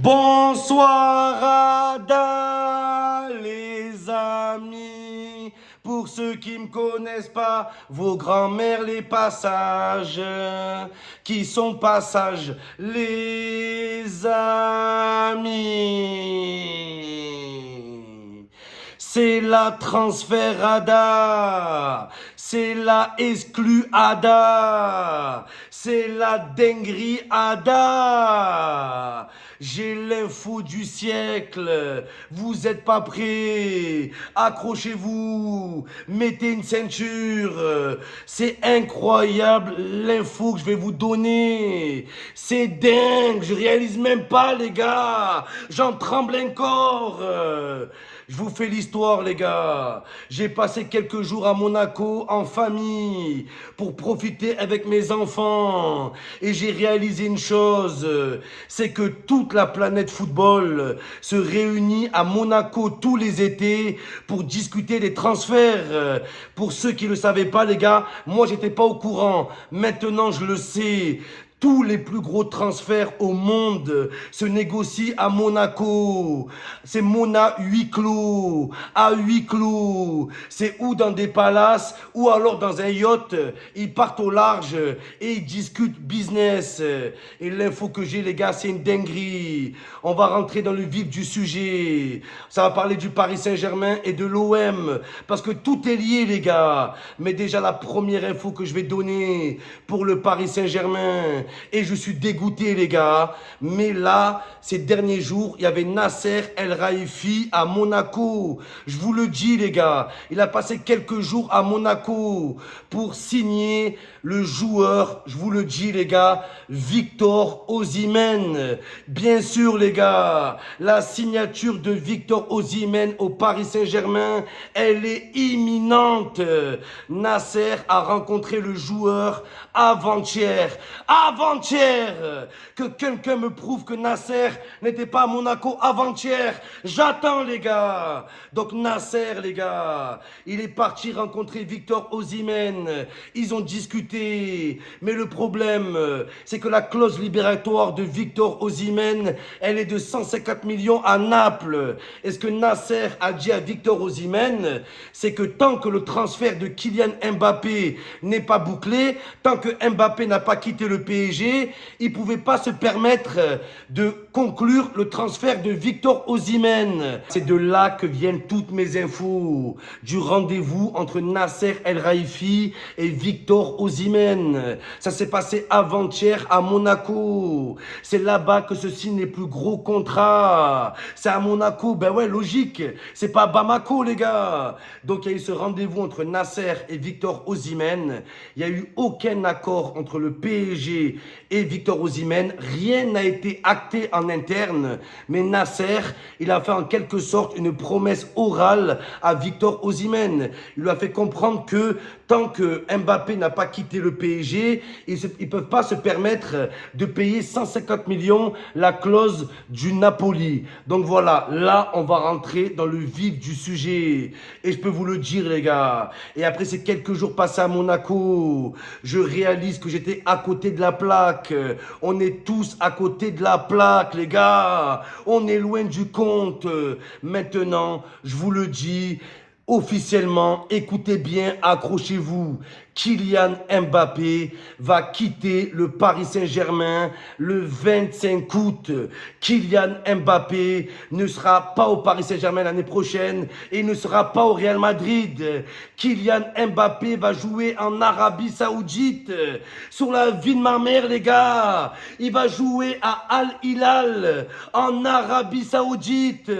Bonsoir Ada, les amis. Pour ceux qui me connaissent pas, vos grands-mères les passages, qui sont passages, les amis. C'est la transférada, c'est la excluada, c'est la dinguerie ada. J'ai l'info du siècle, vous êtes pas prêts, accrochez-vous, mettez une ceinture, c'est incroyable l'info que je vais vous donner, c'est dingue, je réalise même pas les gars, j'en tremble encore. Je vous fais l'histoire, les gars. J'ai passé quelques jours à Monaco en famille pour profiter avec mes enfants. Et j'ai réalisé une chose, c'est que toute la planète football se réunit à Monaco tous les étés pour discuter des transferts. Pour ceux qui ne le savaient pas, les gars, moi, j'étais pas au courant. Maintenant, je le sais. Tous les plus gros transferts au monde se négocient à Monaco. C'est Mona huis clos, à huis clos. C'est ou dans des palaces ou alors dans un yacht. Ils partent au large et ils discutent business. Et l'info que j'ai, les gars, c'est une dinguerie. On va rentrer dans le vif du sujet. Ça va parler du Paris Saint-Germain et de l'OM. Parce que tout est lié, les gars. Mais déjà, la première info que je vais donner pour le Paris Saint-Germain, et je suis dégoûté, les gars. Mais là, ces derniers jours, il y avait Nasser El Khelaifi à Monaco. Je vous le dis, les gars. Il a passé quelques jours à Monaco pour signer le joueur, je vous le dis, les gars, Victor Osimhen. Bien sûr, les gars, la signature de Victor Osimhen au Paris Saint-Germain, elle est imminente. Nasser a rencontré le joueur avant-hier. Avant-hier, que quelqu'un me prouve que Nasser n'était pas à Monaco avant-hier. J'attends, les gars. Donc Nasser, les gars, il est parti rencontrer Victor Osimhen. Ils ont discuté. Mais le problème, c'est que la clause libératoire de Victor Osimhen, elle est de 150 millions à Naples. Et ce que Nasser a dit à Victor Osimhen, c'est que tant que le transfert de Kylian Mbappé n'est pas bouclé, tant que Mbappé n'a pas quitté le PSG, il ne pouvait pas se permettre de conclure le transfert de Victor Osimhen. C'est de là que viennent toutes mes infos, du rendez-vous entre Nasser El Khelaifi et Victor Osimhen. Ça s'est passé avant-hier à Monaco. C'est là-bas que se signent les plus gros contrats. C'est à Monaco, ben ouais, logique. C'est pas à Bamako, les gars. Donc il y a eu ce rendez-vous entre Nasser et Victor Osimhen. Il n'y a eu aucun accord entre le PSG et Victor Osimhen. Rien n'a été acté en interne. Mais Nasser, il a fait en quelque sorte une promesse orale à Victor Osimhen. Il lui a fait comprendre que tant que Mbappé n'a pas quitté le PSG, ils ne peuvent pas se permettre de payer 150 millions la clause du Napoli. Donc voilà, là, on va rentrer dans le vif du sujet. Et je peux vous le dire, les gars. Et après ces quelques jours passés à Monaco, je réalise que j'étais à côté de la plaque. On est tous à côté de la plaque, les gars. On est loin du compte. Maintenant, je vous le dis, officiellement, écoutez bien, accrochez-vous. Kylian Mbappé va quitter le Paris Saint-Germain le 25 août. Kylian Mbappé ne sera pas au Paris Saint-Germain l'année prochaine et ne sera pas au Real Madrid. Kylian Mbappé va jouer en Arabie Saoudite, sur la vie de ma mère, les gars. Il va jouer à Al Hilal en Arabie Saoudite.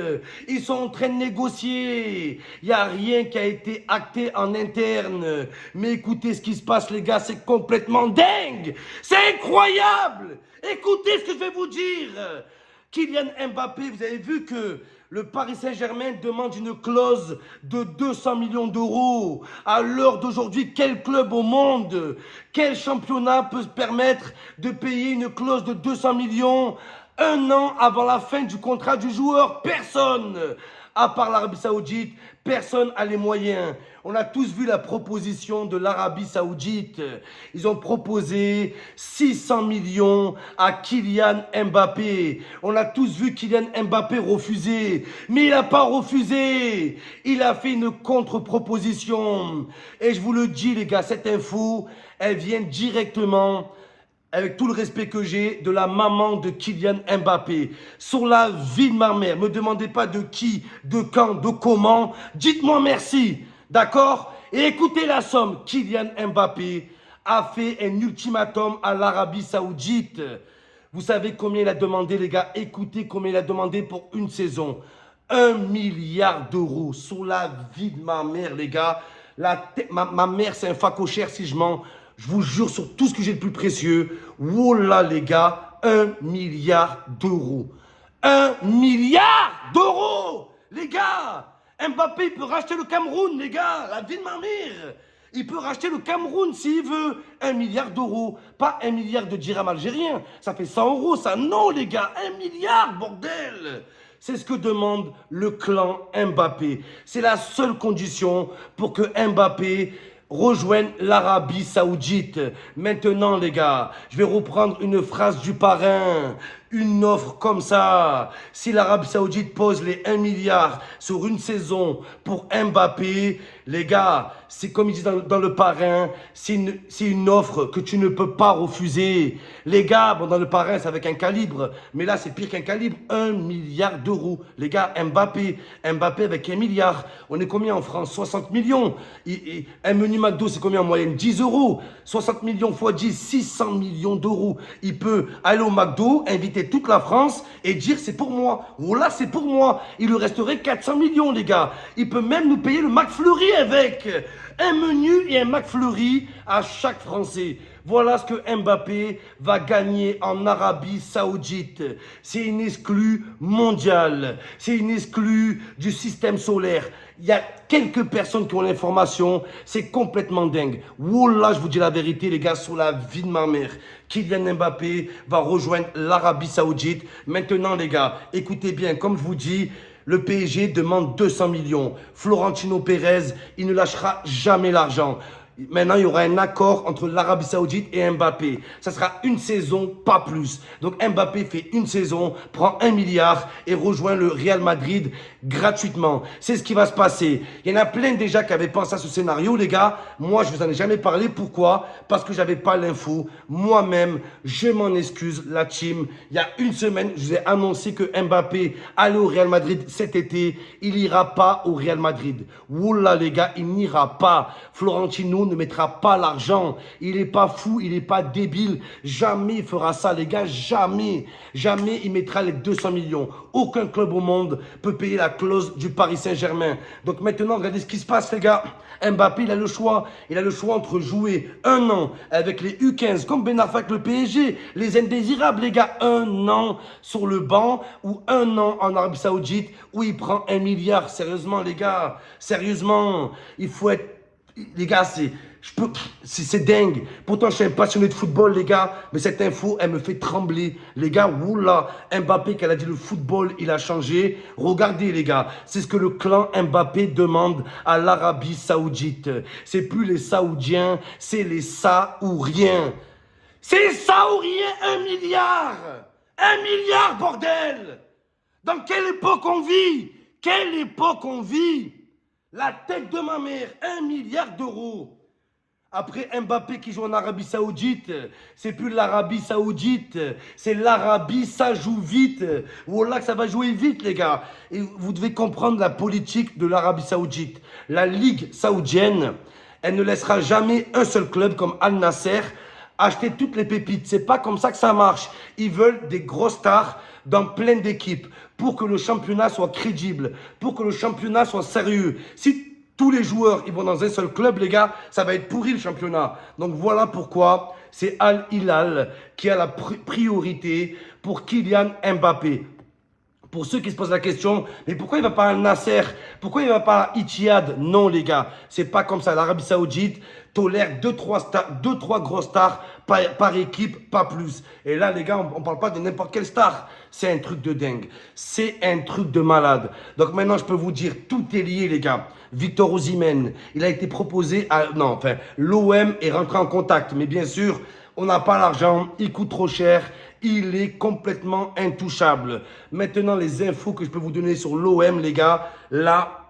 Ils sont en train de négocier. Il n'y a rien qui a été acté en interne. Mais écoutez ce qui se passe, les gars, c'est complètement dingue. C'est incroyable. Écoutez ce que je vais vous dire. Kylian Mbappé, vous avez vu que le Paris Saint-Germain demande une clause de 200 millions d'euros. À l'heure d'aujourd'hui, quel club au monde, quel championnat peut se permettre de payer une clause de 200 millions un an avant la fin du contrat du joueur? Personne. À part l'Arabie Saoudite, personne n'a les moyens. On a tous vu la proposition de l'Arabie Saoudite. Ils ont proposé 600 millions à Kylian Mbappé. On a tous vu Kylian Mbappé refuser. Mais il n'a pas refusé. Il a fait une contre-proposition. Et je vous le dis, les gars, cette info, elle vient directement, avec tout le respect que j'ai, de la maman de Kylian Mbappé. Sur la vie de ma mère, ne me demandez pas de qui, de quand, de comment. Dites-moi merci, d'accord? Et écoutez la somme. Kylian Mbappé a fait un ultimatum à l'Arabie Saoudite. Vous savez combien il a demandé, les gars? Écoutez combien il a demandé pour une saison. 1 milliard d'euros. Sur la vie de ma mère, les gars. Ma mère, c'est un facochère si je mens. Je vous jure sur tout ce que j'ai de plus précieux. Wallah, les gars, 1 milliard d'euros. 1 milliard d'euros, les gars. Mbappé, il peut racheter le Cameroun, les gars. La vie de ma mère. Il peut racheter le Cameroun s'il veut. 1 milliard d'euros. Pas 1 milliard de dirhams algériens. Ça fait 100 euros, ça. Non, les gars. 1 milliard, bordel. C'est ce que demande le clan Mbappé. C'est la seule condition pour que Mbappé rejoignent l'Arabie Saoudite. Maintenant, les gars, je vais reprendre une phrase du parrain. Une offre comme ça, si l'Arabie Saoudite pose les 1 milliard sur une saison pour Mbappé, les gars, c'est comme ils disent dans le parrain, c'est une offre que tu ne peux pas refuser. Les gars, bon, dans le parrain, c'est avec un calibre, mais là, c'est pire qu'un calibre, 1 milliard d'euros. Les gars, Mbappé avec 1 milliard. On est combien en France? 60 millions. Un menu McDo, c'est combien en moyenne? 10 euros. 60 millions x 10, 600 millions d'euros. Il peut aller au McDo, inviter toute la France et dire c'est pour moi. Voilà, c'est pour moi. Il lui resterait 400 millions, les gars. Il peut même nous payer le McFlurry avec. Un menu et un McFlurry à chaque Français. Voilà ce que Mbappé va gagner en Arabie Saoudite. C'est une exclue mondiale. C'est une exclue du système solaire. Il y a quelques personnes qui ont l'information. C'est complètement dingue. Wallah, je vous dis la vérité, les gars, sur la vie de ma mère. Kylian Mbappé va rejoindre l'Arabie Saoudite. Maintenant, les gars, écoutez bien, comme je vous dis, le PSG demande 200 millions. Florentino Pérez, il ne lâchera jamais l'argent. Maintenant, il y aura un accord entre l'Arabie Saoudite et Mbappé. Ça sera une saison, pas plus. Donc Mbappé fait une saison, prend 1 milliard et rejoint le Real Madrid gratuitement. C'est ce qui va se passer. Il y en a plein déjà qui avaient pensé à ce scénario, les gars. Moi, je vous en ai jamais parlé. Pourquoi? Parce que j'avais pas l'info. Moi-même, je m'en excuse, la team. Il y a une semaine, je vous ai annoncé que Mbappé allait au Real Madrid cet été. Il n'ira pas au Real Madrid. Wallah, les gars, il n'ira pas. Florentino ne mettra pas l'argent. Il n'est pas fou, il n'est pas débile. Jamais il fera ça, les gars. Jamais. Jamais il mettra les 200 millions. Aucun club au monde peut payer la clause du Paris Saint-Germain. Donc maintenant, regardez ce qui se passe, les gars. Mbappé, il a le choix. Il a le choix entre jouer 1 an avec les U15, comme Ben Arfa avec le PSG, les indésirables, les gars. 1 an sur le banc ou 1 an en Arabie Saoudite où il prend 1 milliard. Sérieusement, les gars. Sérieusement. Il faut être... Les gars, c'est dingue. Pourtant, je suis un passionné de football, les gars. Mais cette info, elle me fait trembler. Les gars, oula, Mbappé, qu'elle a dit le football, il a changé. Regardez, les gars, c'est ce que le clan Mbappé demande à l'Arabie Saoudite. C'est plus les Saoudiens, c'est les Saouriens. C'est Saouriens, 1 milliard. 1 milliard, bordel. Dans quelle époque on vit? Quelle époque on vit? La tête de ma mère, 1 milliard d'euros. Après Mbappé qui joue en Arabie Saoudite, c'est plus l'Arabie Saoudite, c'est l'Arabie, ça joue vite. Wallah que ça va jouer vite, les gars. Et vous devez comprendre la politique de l'Arabie Saoudite. La Ligue saoudienne, elle ne laissera jamais un seul club comme Al Nasser acheter toutes les pépites. C'est pas comme ça que ça marche. Ils veulent des grosses stars dans plein d'équipes pour que le championnat soit crédible, pour que le championnat soit sérieux. Si tous les joueurs ils vont dans un seul club, les gars, ça va être pourri le championnat. Donc voilà pourquoi c'est Al Hilal qui a la priorité pour Kylian Mbappé. Pour ceux qui se posent la question, mais pourquoi il ne va pas à Nasser? Pourquoi il ne va pas à Ittihad? Non, les gars, c'est pas comme ça. L'Arabie Saoudite tolère 2-3 grosses stars par équipe, pas plus. Et là, les gars, on ne parle pas de n'importe quelle star. C'est un truc de dingue. C'est un truc de malade. Donc maintenant, je peux vous dire, tout est lié, les gars. Victor Osimhen, il a été proposé à... Non, enfin, l'OM est rentré en contact. Mais bien sûr, on n'a pas l'argent, il coûte trop cher, il est complètement intouchable. Maintenant, les infos que je peux vous donner sur l'OM, les gars, là,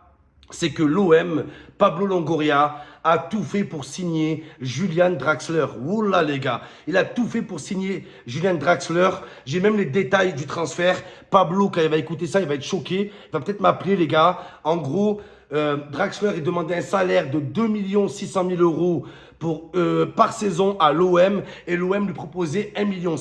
c'est que l'OM, Pablo Longoria, a tout fait pour signer Julian Draxler. Oula les gars, il a tout fait pour signer Julian Draxler. J'ai même les détails du transfert. Pablo, quand il va écouter ça, il va être choqué. Il va peut-être m'appeler les gars. En gros, Draxler, il demandait un salaire de 2 600 000 euros par saison à l'OM et l'OM lui proposait 1,6 million.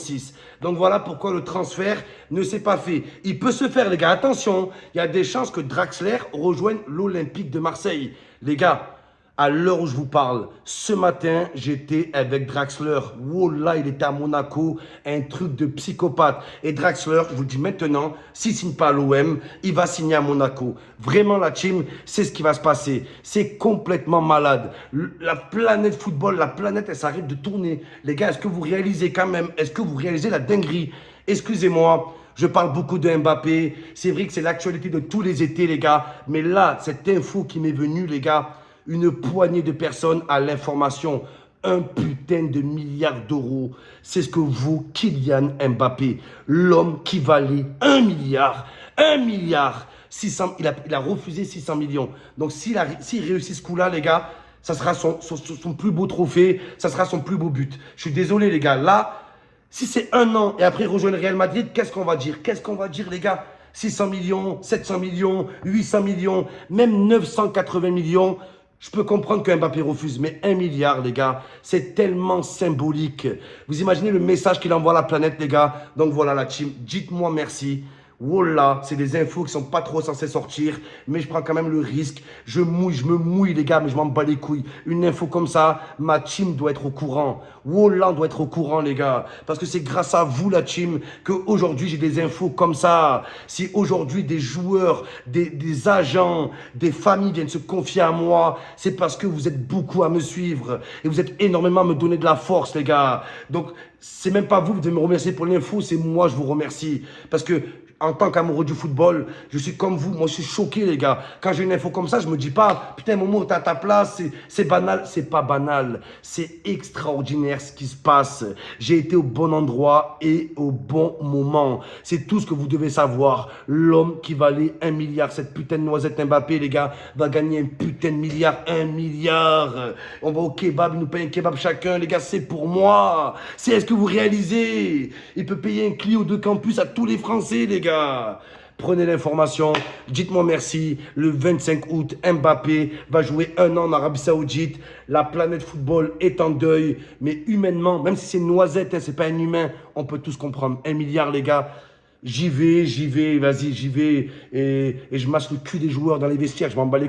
Donc voilà pourquoi le transfert ne s'est pas fait. Il peut se faire, les gars. Attention, il y a des chances que Draxler rejoigne l'Olympique de Marseille. Les gars, à l'heure où je vous parle, ce matin, j'étais avec Draxler. Wallah, il était à Monaco, un truc de psychopathe. Et Draxler, je vous le dis maintenant, s'il ne signe pas à l'OM, il va signer à Monaco. Vraiment, la team, c'est ce qui va se passer. C'est complètement malade. La planète football, la planète, elle s'arrête de tourner. Les gars, est-ce que vous réalisez quand même, est-ce que vous réalisez la dinguerie? Excusez-moi. Je parle beaucoup de Mbappé. C'est vrai que c'est l'actualité de tous les étés, les gars. Mais là, cette info qui m'est venue, les gars, une poignée de personnes à l'information. Un putain de milliard d'euros. C'est ce que vaut Kylian Mbappé. L'homme qui valait 1 milliard. 1 milliard. 600, il a refusé 600 millions. Donc s'il réussit ce coup-là, les gars, ça sera son plus beau trophée. Ça sera son plus beau but. Je suis désolé, les gars. Là, si c'est 1 an et après rejoindre le Real Madrid, qu'est-ce qu'on va dire? Qu'est-ce qu'on va dire, les gars? 600 millions, 700 millions, 800 millions, même 980 millions. Je peux comprendre que Mbappé refuse, mais 1 milliard, les gars, c'est tellement symbolique. Vous imaginez le message qu'il envoie à la planète, les gars? Donc voilà la team, dites-moi merci. Wallah, c'est des infos qui sont pas trop censées sortir, mais je prends quand même le risque. Je me mouille, les gars, mais je m'en bats les couilles. Une info comme ça, ma team doit être au courant. Wallah doit être au courant, les gars. Parce que c'est grâce à vous, la team, qu'aujourd'hui, j'ai des infos comme ça. Si aujourd'hui, des joueurs, des agents, des familles viennent se confier à moi, c'est parce que vous êtes beaucoup à me suivre. Et vous êtes énormément à me donner de la force, les gars. Donc, c'est même pas vous qui devez me remercier pour l'info, c'est moi, je vous remercie. Parce que, en tant qu'amoureux du football, je suis comme vous. Moi, je suis choqué, les gars. Quand j'ai une info comme ça, je me dis pas, putain, Momo, t'es à ta place, c'est banal. C'est pas banal. C'est extraordinaire ce qui se passe. J'ai été au bon endroit et au bon moment. C'est tout ce que vous devez savoir. L'homme qui valait 1 milliard, cette putain de noisette Mbappé, les gars, va gagner un putain de milliard, 1 milliard. On va au kebab, il nous paye un kebab chacun. Les gars, c'est pour moi. C'est est-ce que vous réalisez? Il peut payer un Clio de campus à tous les Français, les gars. Prenez l'information, dites-moi merci. Le 25 août, Mbappé va jouer 1 an en Arabie Saoudite. La planète football est en deuil, mais humainement, même si c'est une noisette, hein, c'est pas un humain, on peut tous comprendre. 1 milliard, les gars. J'y vais, vas-y, j'y vais. Et je masse le cul des joueurs dans les vestiaires, je m'en bats les couilles.